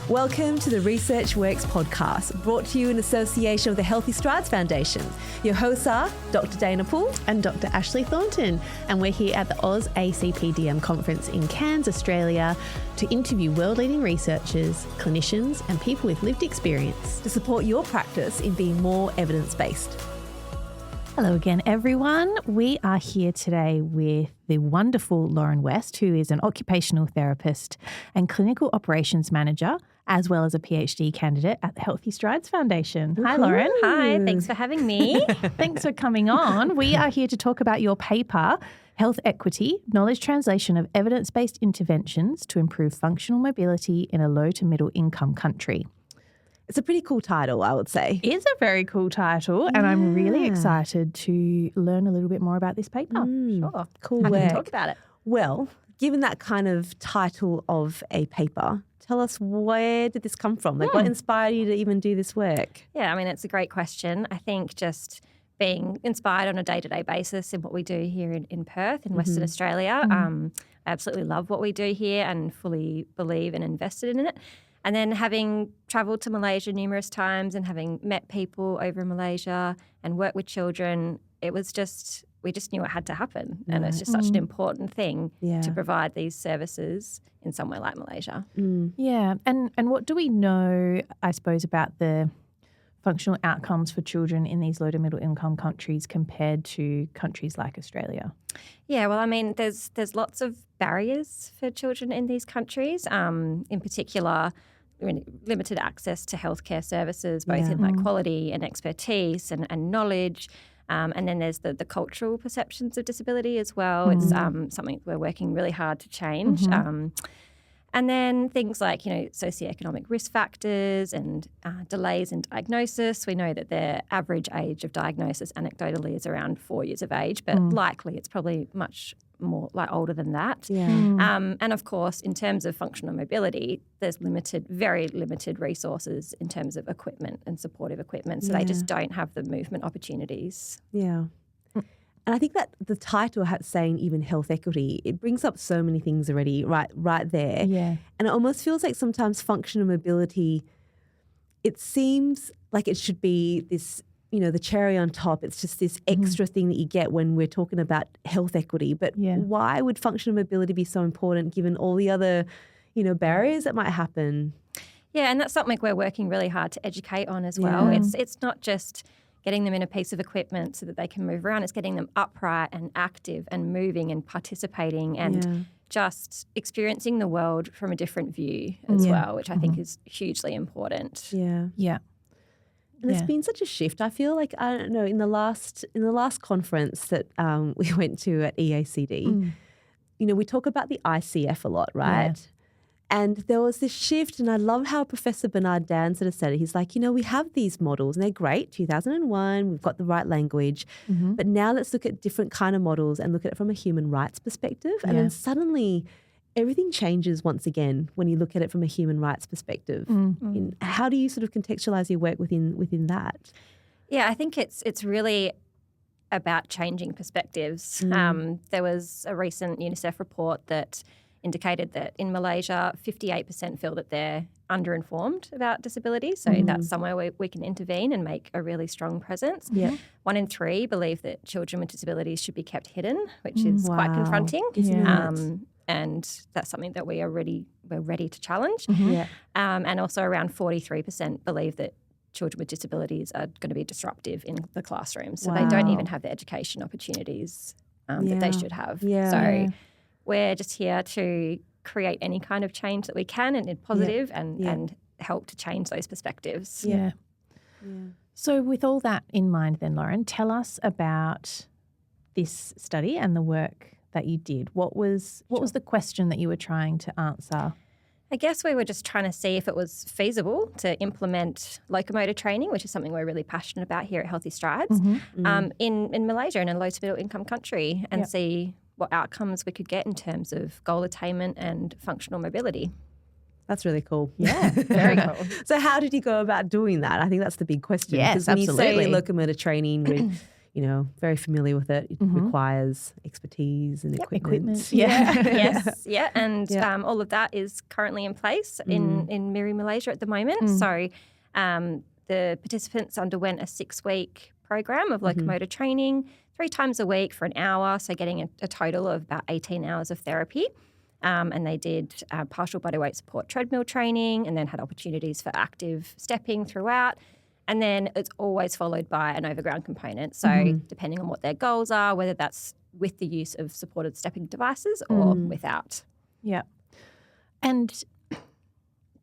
Welcome to the Research Works podcast, brought to you in association with the Healthy Strides Foundation. Your hosts are Dr. Dana Poole and Dr. Ashley Thornton, and we're here at the AusACPDM conference in Cairns, Australia, to interview world-leading researchers, clinicians, and people with lived experience to support your practice in being more evidence-based. Hello again, everyone. We are here today with the wonderful Loren West, who is an occupational therapist and clinical operations manager, as well as a PhD candidate at the Healthy Strides Foundation. Hi, Loren. Hi, thanks for having me. Thanks for coming on. We are here to talk about your paper, Health Equity, Knowledge Translation of Evidence-Based Interventions to Improve Functional Mobility in a Low to Middle Income Country. It's a pretty cool title, I would say. It is a very cool title, and I'm really excited to learn a little bit more about this paper. Sure. Cool I work. can talk about it. Well, given that kind of title of a paper, tell us, where did this come from? Like, what inspired you to even do this work? Yeah, I mean, it's a great question. I think just being inspired on a day-to-day basis in what we do here in Perth, in Western Australia. I absolutely love what we do here and fully believe and invested in it. And then having travelled to Malaysia numerous times and having met people over in Malaysia and worked with children, we just knew it had to happen. And it's just such an important thing to provide these services in somewhere like Malaysia. Yeah. And what do we know, I suppose, about the functional outcomes for children in these low to middle income countries compared to countries like Australia? Yeah, well, I mean, there's lots of barriers for children in these countries, in particular limited access to healthcare services, both in like quality and expertise and knowledge. And then there's the cultural perceptions of disability as well. It's something we're working really hard to change. And then things like, socioeconomic risk factors and delays in diagnosis. We know that their average age of diagnosis anecdotally is around 4 years of age, but likely it's probably much more like older than that. And of course, in terms of functional mobility, there's very limited resources in terms of equipment and supportive equipment. So they just don't have the movement opportunities. Yeah. And I think that the title saying even health equity, it brings up so many things already right there. Yeah. And it almost feels like sometimes functional mobility, it seems like it should be this, the cherry on top. It's just this extra thing that you get when we're talking about health equity. But why would functional mobility be so important given all the other, barriers that might happen? Yeah, and that's something we're working really hard to educate on as well. Yeah. It's not just getting them in a piece of equipment so that they can move around. It's getting them upright and active and moving and participating and just experiencing the world from a different view as well, which I think is hugely important. Yeah. Yeah. And there's been such a shift. I feel like, I don't know, in the last conference that we went to at EACD, we talk about the ICF a lot, right? Yeah. And there was this shift, and I love how Professor Bernard Dan sort of said it. He's like, we have these models and they're great, 2001, we've got the right language, but now let's look at different kind of models and look at it from a human rights perspective. And then suddenly everything changes once again when you look at it from a human rights perspective. How do you sort of contextualize your work within that? Yeah, I think it's really about changing perspectives. There was a recent UNICEF report that indicated that in Malaysia, 58% feel that they're underinformed about disability. So that's somewhere where we can intervene and make a really strong presence. 1 in 3 believe that children with disabilities should be kept hidden, which is quite confronting. And that's something that we're ready to challenge. And also around 43% believe that children with disabilities are going to be disruptive in the classroom. So they don't even have the education opportunities that they should have. So we're just here to create any kind of change that we can and positive and help to change those perspectives. Yeah. So with all that in mind then, Loren, tell us about this study and the work that you did. What was the question that you were trying to answer? I guess we were just trying to see if it was feasible to implement locomotor training, which is something we're really passionate about here at Healthy Strides, in Malaysia, in a low to middle income country, and see what outcomes we could get in terms of goal attainment and functional mobility. That's really cool. Yeah, very cool. So how did you go about doing that? I think that's the big question. Yes, because when absolutely. you say locomotor training with very familiar with it. It requires expertise and equipment. Yeah. And all of that is currently in place in Miri, Malaysia at the moment. So the participants underwent a 6-week program of locomotor training 3 times a week for an hour, so getting a total of about 18 hours of therapy. And they did partial bodyweight support treadmill training and then had opportunities for active stepping throughout. And then it's always followed by an overground component. So depending on what their goals are, whether that's with the use of supported stepping devices or without. Yeah. And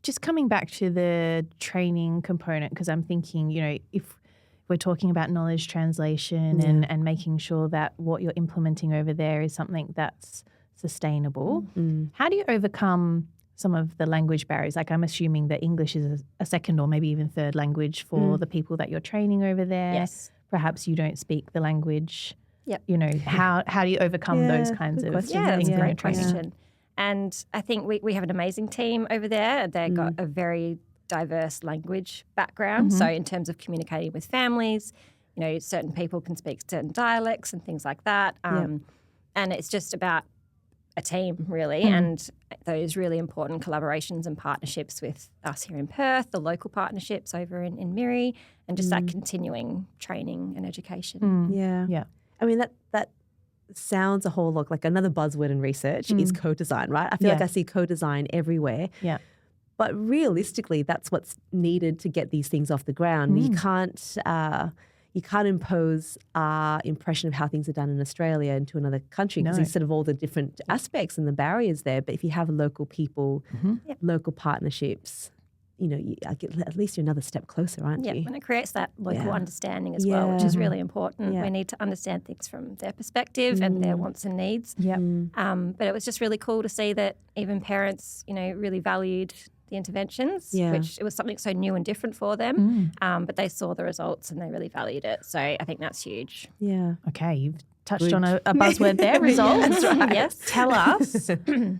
just coming back to the training component, because I'm thinking, if we're talking about knowledge translation and making sure that what you're implementing over there is something that's sustainable, how do you overcome some of the language barriers? Like, I'm assuming that English is a second or maybe even third language for the people that you're training over there. Yes. Perhaps you don't speak the language. Yep. How do you overcome those kinds of things? Yeah, that's a great training? question. And I think we have an amazing team over there. They've got a very diverse language background. So in terms of communicating with families, certain people can speak certain dialects and things like that. And it's just about a team, really, and those really important collaborations and partnerships with us here in Perth, the local partnerships over in Miri, and just that continuing training and education. Yeah. I mean, that sounds a whole lot like another buzzword in research is co-design, right? I feel like I see co-design everywhere. Yeah. But realistically, that's what's needed to get these things off the ground. You can't impose our impression of how things are done in Australia into another country because instead of all the different aspects and the barriers there. But if you have local people, local partnerships, at least you're another step closer, aren't you? Yeah, and it creates that local understanding as well, which is really important. We need to understand things from their perspective and their wants and needs. But it was just really cool to see that even parents, really valued the interventions, which it was something so new and different for them. But they saw the results and they really valued it. So I think that's huge. Yeah. Okay, you've touched on a buzzword there, results. That's right. Yes. Tell us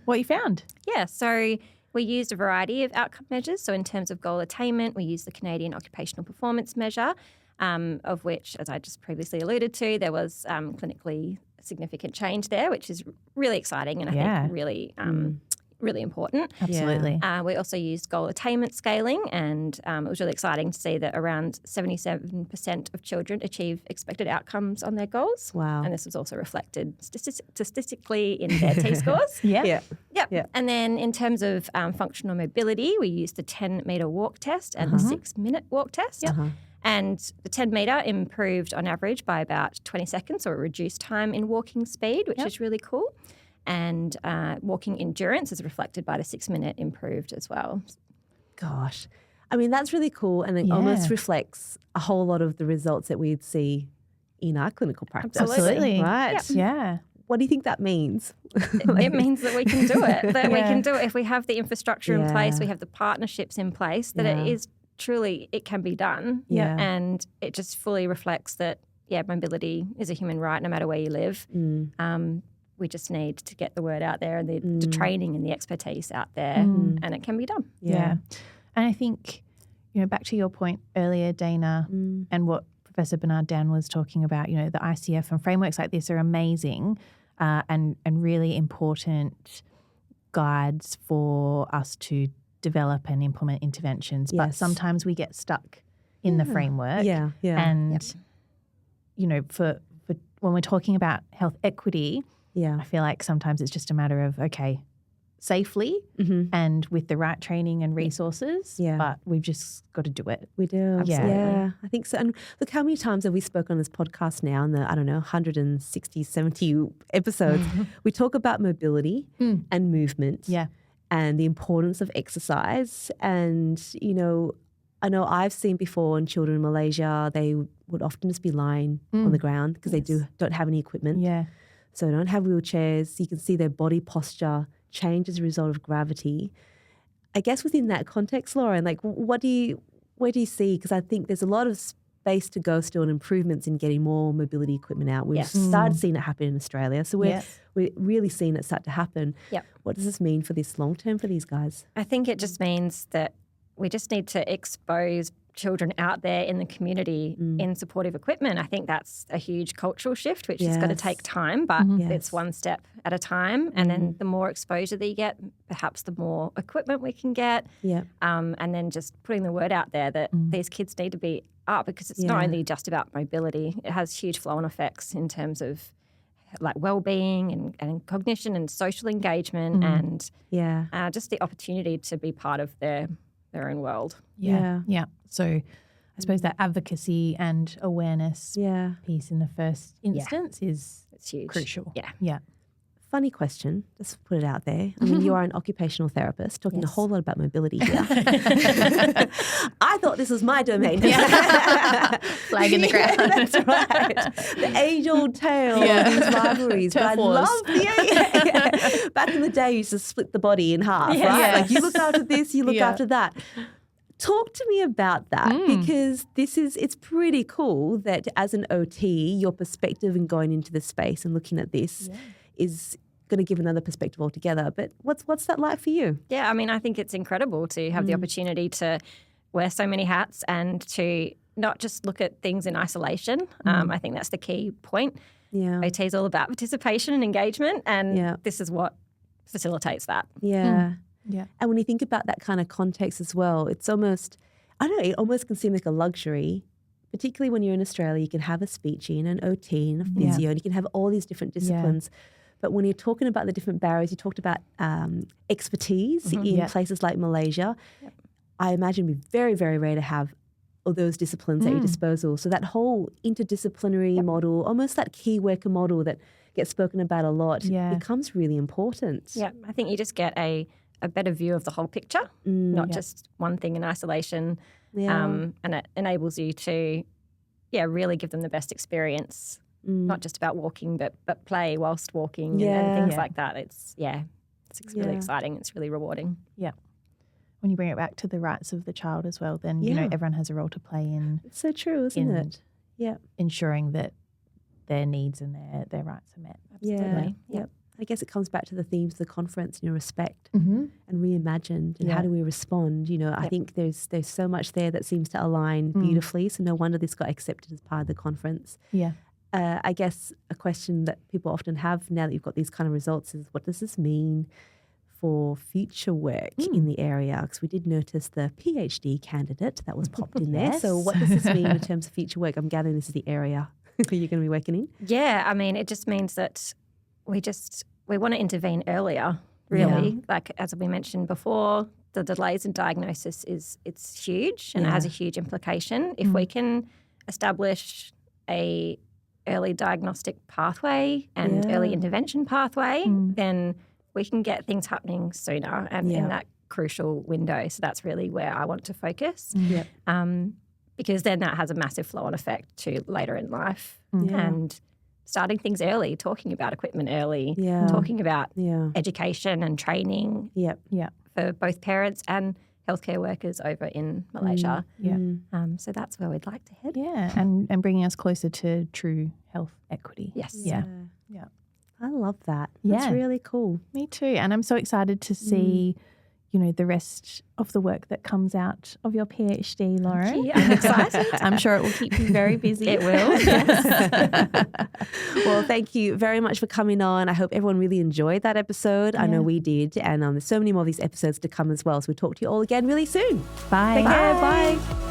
what you found. Yeah, so we used a variety of outcome measures. So in terms of goal attainment, we used the Canadian Occupational Performance Measure, of which, as I just previously alluded to, there was clinically significant change there, which is really exciting and I think really important. Absolutely. We also used goal attainment scaling, and it was really exciting to see that around 77% of children achieved expected outcomes on their goals. Wow. And this was also reflected statistically in their T-scores. Yep. And then in terms of functional mobility, we used the 10-metre walk test and the 6-minute walk test. And the 10-metre improved on average by about 20 seconds, or a reduced time in walking speed, which is really cool. And walking endurance is reflected by the 6-minute improved as well. Gosh. I mean, that's really cool, and it almost reflects a whole lot of the results that we'd see in our clinical practice. Absolutely. Right? Yep. Yeah. What do you think that means? It means that we can do it, we can do it if we have the infrastructure in place, we have the partnerships in place, that it is truly, it can be done. Yeah. And it just fully reflects that, mobility is a human right no matter where you live. We just need to get the word out there and the training and the expertise out there, and it can be done. Yeah. And I think, back to your point earlier, Dana, and what Professor Bernard Dan was talking about, the ICF and frameworks like this are amazing and really important guides for us to develop and implement interventions. But sometimes we get stuck in the framework. And, for when we're talking about health equity, I feel like sometimes it's just a matter of, safely and with the right training and resources, but we've just got to do it. We do. Absolutely. Yeah, I think so. And look, how many times have we spoken on this podcast now in the, 160, 70 episodes, we talk about mobility and movement and the importance of exercise. And, I know I've seen before in children in Malaysia, they would often just be lying on the ground because they don't have any equipment. Yeah. So they don't have wheelchairs. You can see their body posture change as a result of gravity. I guess within that context, Loren, where do you see? Because I think there's a lot of space to go still and improvements in getting more mobility equipment out. We've started seeing it happen in Australia. So we're really seeing it start to happen. Yep. What does this mean for this long term for these guys? I think it just means that we just need to expose children out there in the community in supportive equipment. I think that's a huge cultural shift, which is going to take time, but it's one step at a time. And then the more exposure that you get, perhaps the more equipment we can get. And then just putting the word out there that these kids need to be up, because it's not only just about mobility. It has huge flow-on effects in terms of like well-being and cognition and social engagement and just the opportunity to be part of their own world. Yeah. So I suppose that advocacy and awareness piece in the first instance is it's huge. Crucial. Yeah. Funny question, just put it out there. I mean, you are an occupational therapist, talking a whole lot about mobility here. I thought this was my domain. Flag in the ground. That's right. The age-old tale of these rivalries. But I love back in the day, you used to split the body in half, right? Yes. Like you look after this, you look after that. Talk to me about that, because it's pretty cool that as an OT, your perspective in going into the space and looking at this is going to give another perspective altogether. But what's that like for you? Yeah, I mean, I think it's incredible to have the opportunity to wear so many hats and to not just look at things in isolation. I think that's the key point. OT is all about participation and engagement, and this is what facilitates that. And when you think about that kind of context as well, it's almost, I don't know, it almost can seem like a luxury, particularly when you're in Australia. You can have a speechy and an OT and a physio, and you can have all these different disciplines. But when you're talking about the different barriers, you talked about expertise in places like Malaysia. I imagine it'd be very, very rare to have all those disciplines at your disposal. So that whole interdisciplinary model, almost that key worker model that gets spoken about a lot, becomes really important. Yeah, I think you just get a better view of the whole picture, not just one thing in isolation. And it enables you to, really give them the best experience. Not just about walking, but play whilst walking and things like that. It's really exciting. It's really rewarding. Yeah. When you bring it back to the rights of the child as well, then, you know, everyone has a role to play in. It's so true, isn't it? Yeah. Ensuring that their needs and their rights are met. Absolutely. Yep. I guess it comes back to the themes of the conference, respect and reimagined, and how do we respond? I think there's so much there that seems to align beautifully. So no wonder this got accepted as part of the conference. Yeah. I guess a question that people often have now that you've got these kind of results is, what does this mean for future work in the area? Because we did notice the PhD candidate that was popped in there. So what does this mean in terms of future work? I'm gathering this is the area you're going to be working in. Yeah, I mean, it just means that we want to intervene earlier, really. Like, as we mentioned before, the delays in diagnosis it's huge, and it has a huge implication. If we can establish a early diagnostic pathway and early intervention pathway, then we can get things happening sooner and in that crucial window. So that's really where I want to focus. Because then that has a massive flow-on effect to later in life. And starting things early, talking about equipment early, talking about education and training for both parents and healthcare workers over in Malaysia. So that's where we'd like to head. Yeah, and bringing us closer to true health equity. Yes. Yeah. I love that. That's really cool. Me too. And I'm so excited to see, the rest of the work that comes out of your PhD, Loren. I'm excited. I'm sure it will keep you very busy. It will, yes. Well, thank you very much for coming on. I hope everyone really enjoyed that episode. I know we did. And there's so many more of these episodes to come as well. So we'll talk to you all again really soon. Bye. Take care. Bye.